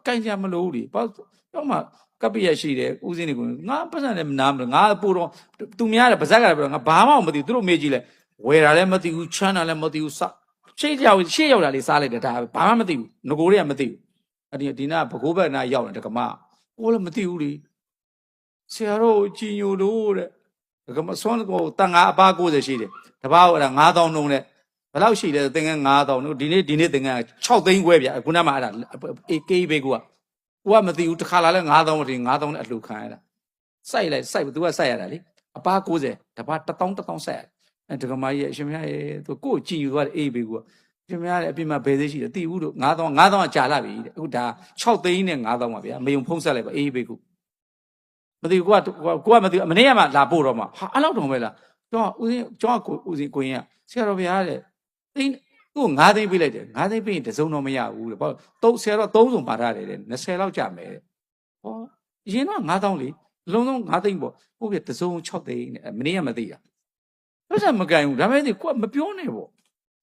干家么楼里，包要么隔壁也是的，屋子里工，俺不是那男的，俺不着，都面的不是个不，俺爸妈没得，都没进来，为啥嘞没得有钱啊嘞没得有啥，谁要来的啥来的，他爸妈没得有，那个人没得有，啊你那不过那要了这个嘛，我了没得有哩，谁说金牛多嘞，这个嘛算那个当俺爸过的是的，他把我让俺当弄嘞。ဘယ်လောက်ရှိလဲသင်္ကန်း9000ဒီနေ့သင်္ကန်း6သိန်းခွဲဗျခုနမှအဲ့ဒါကေးဘေးကိုကမသိဘူးတစ်ခါလာလဲ9000မတင်9000နဲ့အလှခံရတာစိုက်လိုက်သူကစိုက်ရတာလေအပါ90တပါ1000စိုက်ရဒကမာကြီးရဲ့အရှင်မရဲ့သူကိုကြည်ယူသွားတယ်အေးဘေးကိုအရှင်မရဲ့အပြင်မှာဘယ်သေးရှိတယ်သိဘူးလို့9000ကကြာလာပြီတဲ့အခုဒါ6သိန်းနဲ့9000ပါဗျာမယုံဖုံးဆက်လိုက်ပါအေးဘေးကိုမသိဘူးကိုကမသိဘူးမနေ့ကမှလာပို့တော့မှဟာအဲ့လောက်တော့ပဲလားကျောင်းဦးစင်ကိုရင်ကဆရာတော်ဗျာတဲ့သိန်းကို9သိန်းပေးလိုက်တယ်9သိန်းပေးရင်တစုံတော့မရဘူးတဲ့ဘာလို့ဆရာတော်3စုံပါထားတယ်တဲ့20လောက်ကြမယ်တဲ့ဟောအရင်တော့9000လေလုံးလုံး9သိန်းပေါ့ဟုတ်ပြီတစုံ6သိန်းနဲ့မနေ့ကမသိတာအဲ့ဒါမကန်ဘူးဒါပေမဲ့ကိုကမပြောနဲ့ပေါ့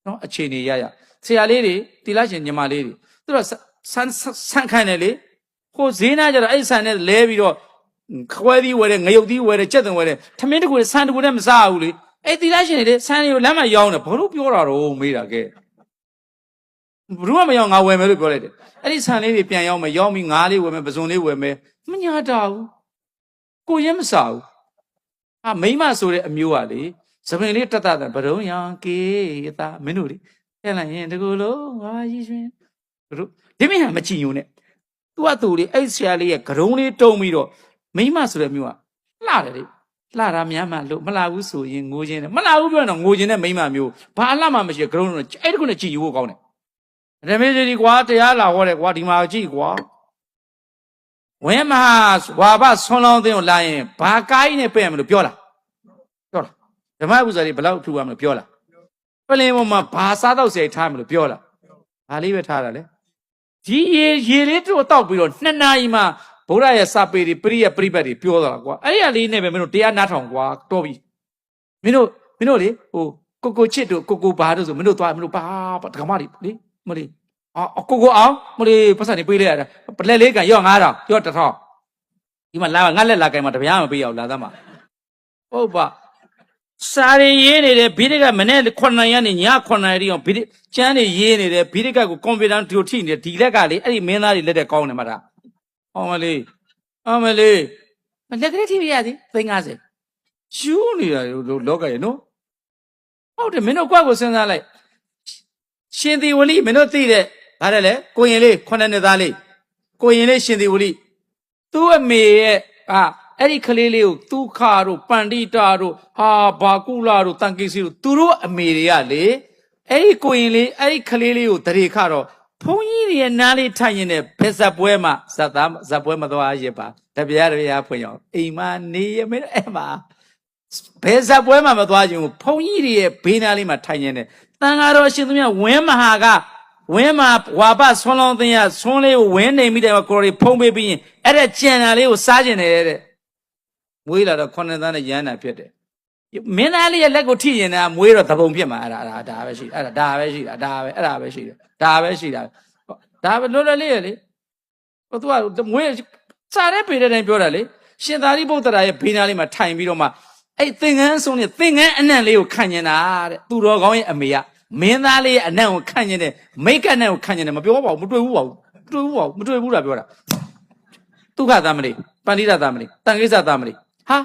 နော်အခြေအနေရဆရာလေးတွေတိလရှင်ညီမလေးတွေသူတို့ဆန်းခိုင်းတယ်လေဟိုဈေးနာကြတော့အဲ့ဆန်နဲ့လဲပြီးတော့ခွဲသီးဝယ်တယ်ငရုတ်သီးဝယ်တယ်ကြက်သွန်ဝယ်တယ်ထမင်းတကူဆန်တကူနဲ့မစားဘူးလေအဲ့တိလရှင်တွေဆန်တွေကိုလမ်းမှာရောင်းတယ်ဘာလို့ပြောတာတော့မေးတာကဲဘယ်တော့မှမရောင်းငါဝယ်မယ်လို့ပြောလိုက်တယ်အဲ့ဒီဆန်လေးတွေပြန်ရောင်းမယ်ရောင်းပြီးငါးလေးဝယ်မယ်ပစုံလေးဝယ်မယ်မညာတာဘူးကိုရင်မစားဘူးမိမဆိုတဲ့အမျိုးကလေသပင်လေးတတ်တာဘရုံရောင်ကေးတာမင်းတို့လေအဲ့လိုက်ရင်တကူလုံးဟာကြီးရှင်တို့ဒီမင်းဟာမကြည့်ယူနဲ့သူကသူလေအဲ့ဆရာလေးရဲ့ဂရုံးလေးတုံးပြီးတော့မိမဆိုတဲ့အမျိုးကလှတယ်လေလှတာများမှလို့မလှဘူးဆိုရင်ငိုခြင်းနဲ့မလှဘူးပြောရင်တော့ငိုခြင်းနဲ့မိမမျိုးဘာအလှမှမရှိဂရုံးတော့အဲ့ဒီကုနဲ့ကြည့်ယူဖို့ကောင်းတယ်ရမေကြီးဒီကွာတရားလာဟောတယ်ကွာဒီမှာကြည့်ကွာဝင်းမဟာဝါဘဆွန်လောင်းသိန်းကိုလာရင်ဘာကိုင်းနဲ့ပြည့်မလို့ပြောလားဓမ္မဥစ္စာတွေဘယ်လောက်ထူရမလို့ပြောလားပလင်ပေါ်မှာဘာစားတော့ဆယ်ထားမလို့ပြောလားဘာလေးပဲထားတာလေဒီရေလေးတို့တောက်ပြီးတော့2နာရီမှဗုဒ္ဓရဲ့စာပေတွေပရိယပရိပတ်တွေပြောတာကွာအဲ့ဒီအလေးနဲ့ပဲမင်းတို့တရားနားထောင်ကွာတော်ပြီမင်းတို့လေဟိုကိုချစ်တို့ကိုဘာတို့ဆိုမင်းတို့သွားမင်းတို့ဘာဓမ္မတွေလေမလေးကိုအောင်မလေးပတ်စံနေပေးလိုက်ရတာပလက်လေးကန်ရော့9000ရော့1000ဒီမှာလာငါလက်လာကန်မှာတပြားမပေးရအောင်လာသမ်းပါဟုတ်ပါစာရီရေးနေတယ်ဘိဒိကမနေ့9ရက်နေည9ရက်တိအောင်ဘိဒိကျန်းနေရေးနေတယ်ဘိဒိကကိုကွန်ပျူတာတို့ထိနေတယ်ဒီလက်ကလေအဲ့ဒီမင်းသားတွေလက်တဲ့ကောင်းတယ်မှာဒါအမလေးလက်ကလေးထိပြရသည်350ယူနေတာလောကရဲ့နော်ဟုတ်တယ်မင်းတို့ကွက်ကိုစဉ်းစားလိုက်ရှင်ဒီဝလိမင်းတို့သိတဲ့ဗါတယ်လေကိုရင်လေး9နှစ်သားလေးကိုရင်လေးရှင်ဒီဝလိသူ့အမေရဲ့အဲ့ဒီကလေးလေးကိုသူခါတို့ပန္တိတာတို့ဘာကုလာတို့တန်ကိစီတို့သူတို့အမေတွေကလေအဲ့ဒီကိုရင်လေးအဲ့ဒီကလေးလေးကိုတရေခတော့ဘုန်းကြီးတွေရဲ့နားလေးထိုင်ရင်လည်းဘယ်ဇက်ပွဲမှာဇက်ပွဲမသွားရပါတပြားဖွင့်အောင်အိမ်မနေရမင်းအဲ့မှာဘယ်ဇက်ပွဲမှာမသွားခြင်းဘုန်းကြီးတွေရဲ့ဘေးနားလေးမှာထိုင်ရင်လည်းတန်ဃာတော်ရှင်သူများဝင်းမဟာကဝင်းမှာဝါပဆွန်းလုံးသိရဆွန်းလေးကိုဝင်းနေမိတယ်ကိုရီဖုံးပေးပြီးရင်အဲ့ဒါကြံတာလေးကိုစားကျင်တယ်တဲ့မွေးလာတော့9သန်းနဲ့ရမ်းတာဖြစ်တယ်မင်းသားလေးရဲ့လက်ကိုထိရင်လည်းမွေးတော့သဘုံဖြစ်မှာအဲ့ဒါပဲရှိအဲ့ဒါပဲရှိတာဒါပဲရှိတယ်ဒါပဲလွတ်လပ်လေးရလေဟိုသူကမွေးစားတဲ့ပေတဲ့တိုင်းပြောတာလေရှင်သာရိပုတ္တရာရဲ့ဘေးနားလေးမှာထိုင်ပြီးတော့မှအဲ့သင်္ကန်းဆုံးနဲ့သင်္ကန်းအနံ့လေးကိုခံကျင်တာတဲ့သူတော်ကောင်းရဲ့အမေကမင်းသားလေးရဲ့အနံ့ကိုခံကျင်တယ်မိတ်ကနဲ့ကိုခံကျင်တယ်မပြောပါဘူးမတွေ့ဘူးတာပြောတာဒုက္ခသမလေးပန္တိတသမလေးတန်ကိစ္စသမလေးဟာ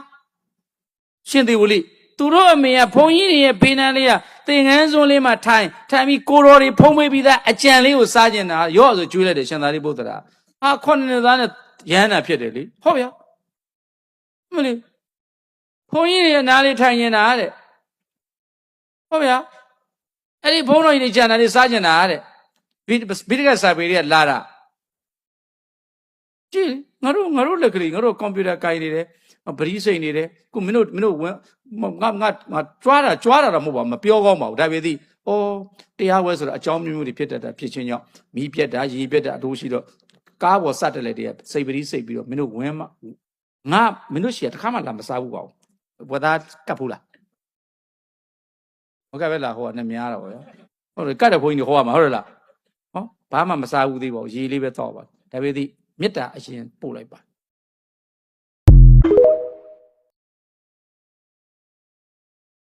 ရှင်သေဝလိသူတို့အမေကဘုန်းကြီးတွေရဲ့ဘေးနားလေးကသင်္ကန်းစွန်းလေးမှာထိုင်ပြီးကိုတော်တွေဖုံးပေးပြီးသားအကြံလေးကိုစားကျင်တာရော့ဆိုကျွေးလိုက်တယ်ရှင်သာရိပုတ္တရာ9နှစ်သားနဲ့ရဟန္တာဖြစ်တယ်လေဟုတ်ဗျာမလေးဘုန်းကြီးတွေရဲ့နားလေးထိုင်နေတာတဲ့ဟုတ်ဗျာအဲ့ဒီဘုန်းတော်ကြီးတွေကြံတာတွေစားကျင်တာတဲ့ဘိဒိကစာပေတွေကလာတာကြည့်ငါတို့လက်ကလေးငါတို့ကွန်ပျူတာကိုင်နေတယ်ဗရီးစိန်နေတယ်ခုမင်းတို့ဝင်ငါကြွားတာတော့မဟုတ်ပါမပြောကောင်းပါဘူးဒါပေသည်တရားဝဲဆိုတော့အကြောင်းမျိုးတွေဖြစ်တတ်တာဖြစ်ချင်းကြောင့်မီးပြက်တာရေပြက်တာအတိုးရှိတော့ကားပေါ်စတက်လက်တွေကစိတ်ပရီးစိတ်ပြီးတော့မင်းတို့ဝင်မင်းတို့ရှီတခါမှလာမစားဘူးပါဘူးဘွာသားကပ်ဘူးလားဟုတ်ကဲ့ပဲလားဟိုကနဲ့များတော့ဗျာဟုတ်တယ်ကတ်တဲ့ဘုန်းကြီးတွေဟောရမှာဟုတ်လားဘာမှမစားဘူးသေးပါဘူးရေလေးပဲတောက်ပါ ဒါပေမဲ့မေတ္တာအရင်ပို့လိုက်ပါ